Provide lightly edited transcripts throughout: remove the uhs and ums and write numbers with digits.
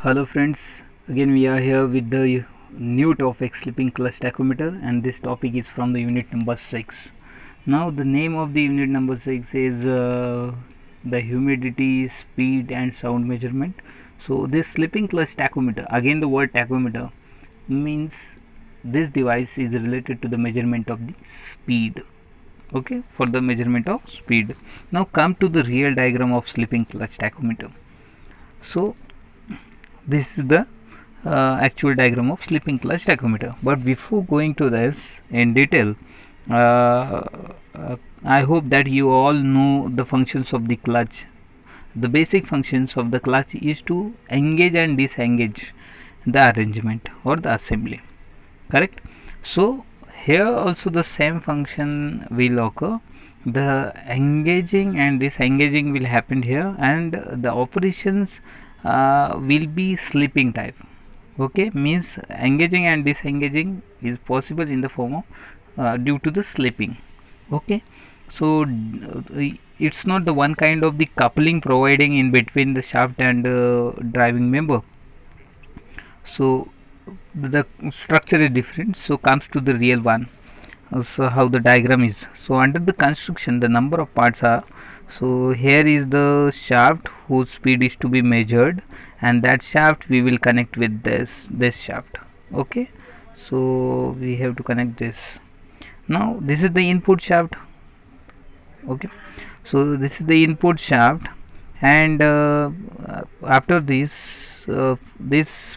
Hello friends, again we are here with the new topic slipping clutch tachometer, and this topic is from the unit number 6. Now the name of the unit number 6 is the humidity, speed and sound measurement. So this slipping clutch tachometer, again the word tachometer means this device is related to the measurement of the speed. Okay, for the measurement of speed. Now come to the real diagram of slipping clutch tachometer. So this is the actual diagram of slipping clutch tachometer. But before going to this in detail, uh, I hope that you all know the functions of the clutch. The basic functions of the clutch is to engage and disengage the arrangement or the assembly, correct? So here also the same function will occur. The engaging and disengaging will happen here, and the operations will be slipping type. Okay, means engaging and disengaging is possible in the form of due to the slipping. Okay, so it's not the one kind of the coupling providing in between the shaft and driving member. So the structure is different, so comes to the real one. So how the diagram is. So under the construction the number of parts are, so here is the shaft whose speed is to be measured, and that shaft we will connect with this shaft. Okay, so we have to connect this. Now this is the input shaft. Okay, so this is the input shaft, and after this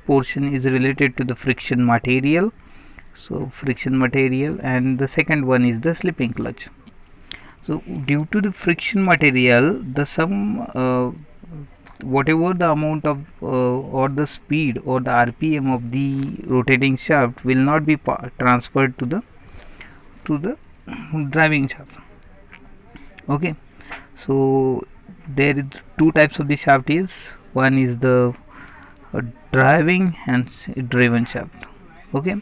portion is related to the friction material. So friction material, and the second one is the slipping clutch. So due to the friction material, the some whatever the amount of or the speed or the rpm of the rotating shaft will not be transferred to the driving shaft. Okay, so there is two types of the shaft is, one is the driving and driven shaft. Okay,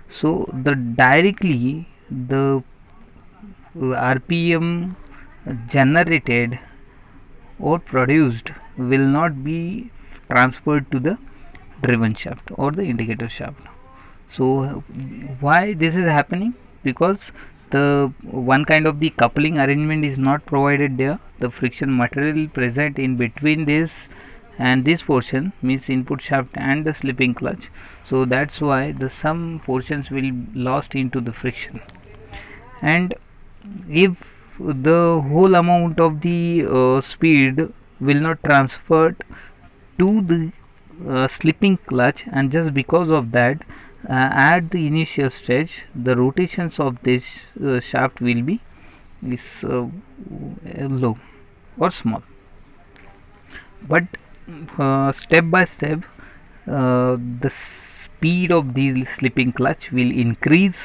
so the directly the rpm generated or produced will not be transferred to the driven shaft or the indicator shaft. So why this is happening? Because the one kind of the coupling arrangement is not provided there. The friction material present in between this and this portion means input shaft and the slipping clutch. So that's why the some portions will lost into the friction, and if the whole amount of the speed will not transfer to the slipping clutch, and just because of that at the initial stage the rotations of this shaft will be is low or small, but step by step the speed of the slipping clutch will increase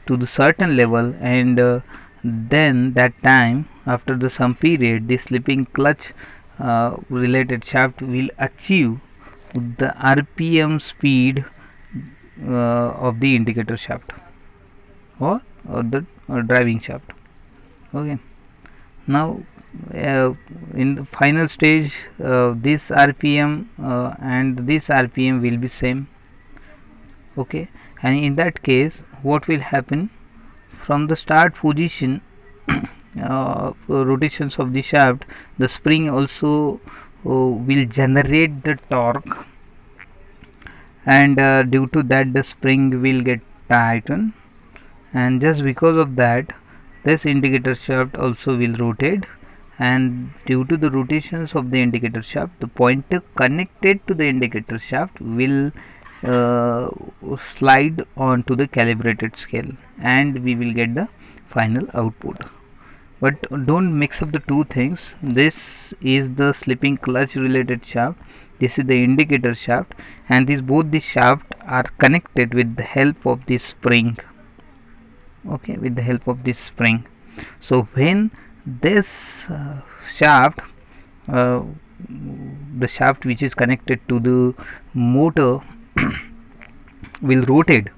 to the certain level, and then that time after the some period the slipping clutch related shaft will achieve the rpm speed of the indicator shaft or the driving shaft. Okay, now in the final stage this rpm and this rpm will be same. Okay, and in that case what will happen, from the start position rotations of the shaft, the spring also will generate the torque, and due to that the spring will get tightened, and just because of that this indicator shaft also will rotate, and due to the rotations of the indicator shaft the pointer connected to the indicator shaft will uh, slide onto the calibrated scale, and we will get the final output. But don't mix up the two things. This is the slipping clutch related shaft, this is the indicator shaft, and these both the shaft are connected with the help of this spring. Okay, with the help of this spring. So when this shaft uh, the shaft which is connected to the motor will rotate,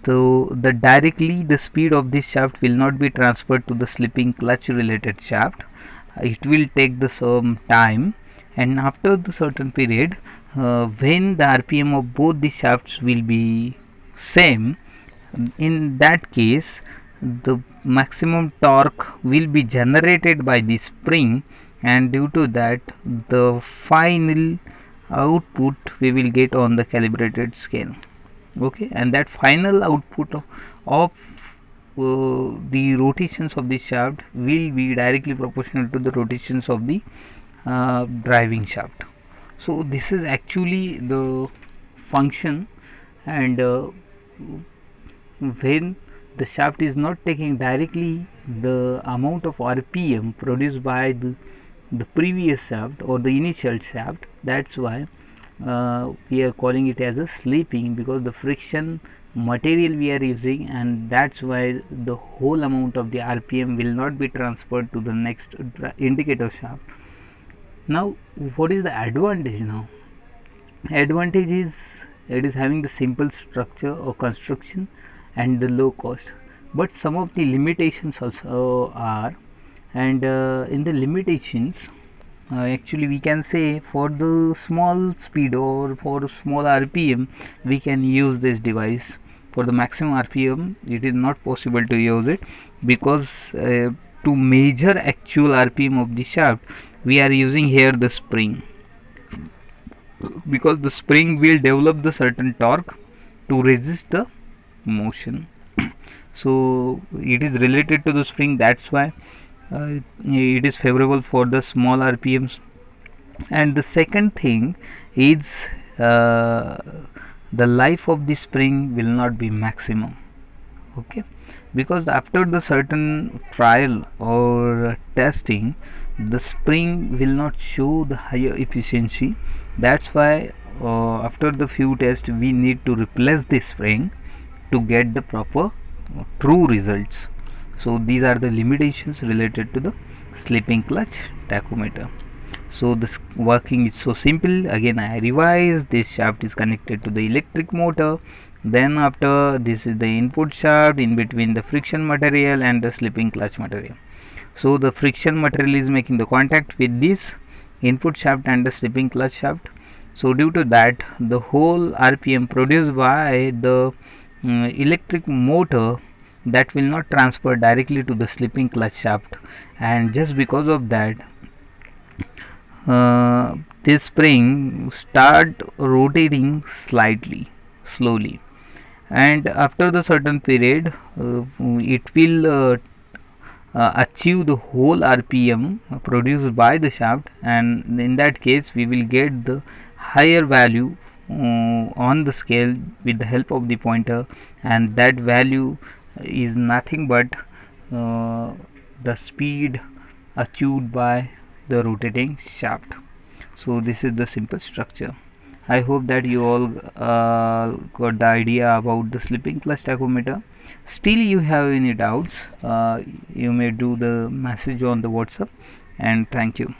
so the directly the speed of this shaft will not be transferred to the slipping clutch related shaft. It will take the some time, and after the certain period when the RPM of both the shafts will be same, in that case the maximum torque will be generated by the spring, and due to that the final output we will get on the calibrated scale. Okay, and that final output of the rotations of the shaft will be directly proportional to the rotations of the driving shaft. So this is actually the function. And when the shaft is not taking directly the amount of RPM produced by the previous shaft or the initial shaft, that's why we are calling it as a slipping, because the friction material we are using, and that's why the whole amount of the RPM will not be transferred to the next indicator shaft. Now what is the advantage? Now advantage is it is having the simple structure or construction and the low cost, but some of the limitations also are. And in the limitations, actually we can say for the small speed or for small RPM we can use this device. For the maximum RPM it is not possible to use it, because to measure actual RPM of the shaft we are using here the spring, because the spring will develop the certain torque to resist the motion. So it is related to the spring, that's why it is favorable for the small RPMs. And the second thing is uh, the life of the spring will not be maximum. Okay, because after the certain trial or testing the spring will not show the higher efficiency. That's why after the few tests we need to replace the spring to get the proper true results. So these are the limitations related to the slipping clutch tachometer. So this working is so simple. Again I revise, this shaft is connected to the electric motor, then after this is the input shaft, in between the friction material and the slipping clutch material. So the friction material is making the contact with this input shaft and the slipping clutch shaft. So due to that the whole RPM produced by the electric motor, that will not transfer directly to the slipping clutch shaft, and just because of that this spring start rotating slightly slowly, and after the certain period it will achieve the whole RPM produced by the shaft, and in that case we will get the higher value on the scale with the help of the pointer, and that value is nothing but the speed achieved by the rotating shaft. So this is the simple structure. I hope that you all got the idea about the slipping clutch tachometer. Still you have any doubts, you may do the message on the WhatsApp, and thank you.